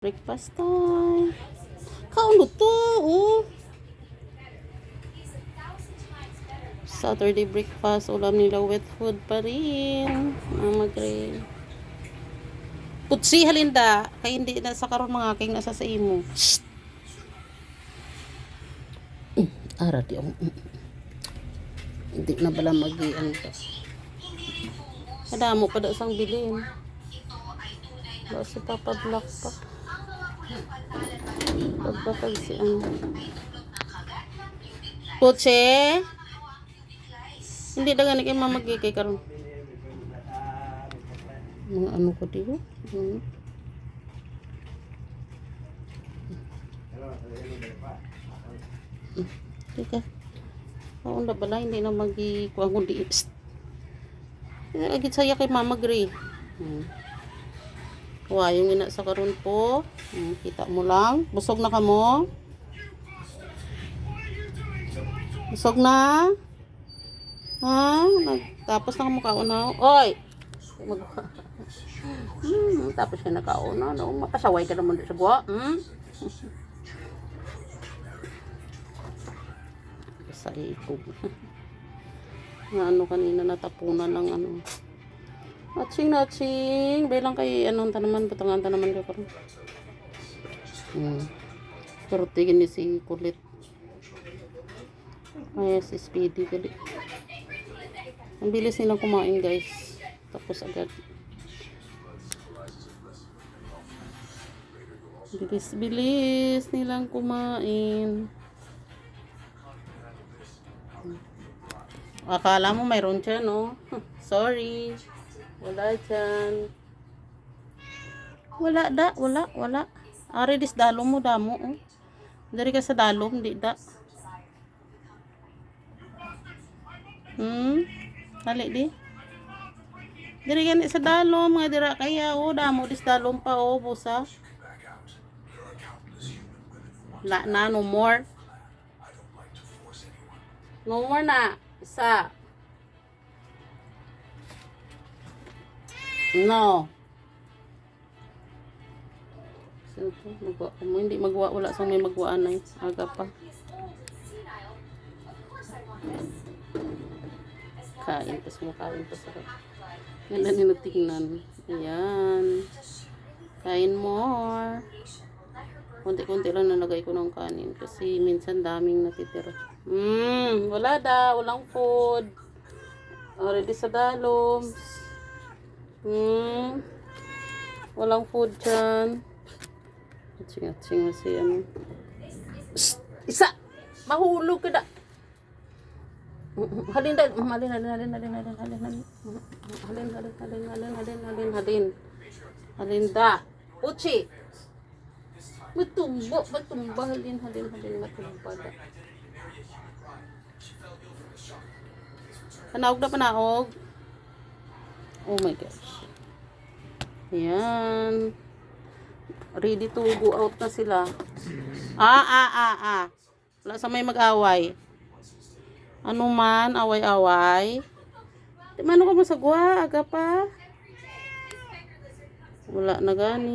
Breakfast time. Kauno to, oh. Saturday breakfast. Ulam nila wet food pa rin. Mama Gray. Putsi halinda. Kaya hindi na sa karon mga aking nasa sa imo. Ara di ako. Hindi na bala mag-ian to. Kadamo pa daw sang bilin. Ba si Papa Black pa. Pagpapag si ano. Putsi. Hindi dagan ni kay mamagigay karon. Mga ano ko dito? Tika. Ako na bala hindi na magikuha kundi. Agit saya kay Mama Gray. Wa yung ina sa karon po. Kita mo lang. Busog na kamo. Busog na? Ha? Tapos na kamo kaunaw. Oy! Tapos ka na kaunaw. No? Makasaway ka naman sa buwa. Sa ikog. Na ano kanina natapunan ng ano. Natching. Bilang kay anong tanaman. Patangan tanaman ka karon. Pero tigin ni si kulit. Ay, si Speedy gali. Ang bilis nilang kumain guys. Tapos agad. Bilis nilang kumain. Akala mo mayroon dyan, no? Sorry. Wala dyan. Wala. Ari dis dalom mo damo, oh. Dari ka sa dalom, di da. Hali di. Dari ka sa dalom, nga dira kaya, oh, damo dis dalom pa, oh, busa. No more. No more na. Isa. No. Hindi magwa, wala sa may magwaan ay aga pa. Kain pa sa ganda nila tingnan. Ayan. Kain more. Kunti-kunti lang nalagay ko ng kanin kasi minsan daming natitira. Walang food. Already sa daloms. Walang food dyan. Atsing si ano. Isa! Mahulog ka da! Halin. Halin da! Uchi! Matumba, halin, matumba da. Panaog. Oh my gosh. Ayan. Ready to go out na sila. Wala sa may mag-away. Ano man, away-away. Di man ako masagwa, aga pa. Wala na gani.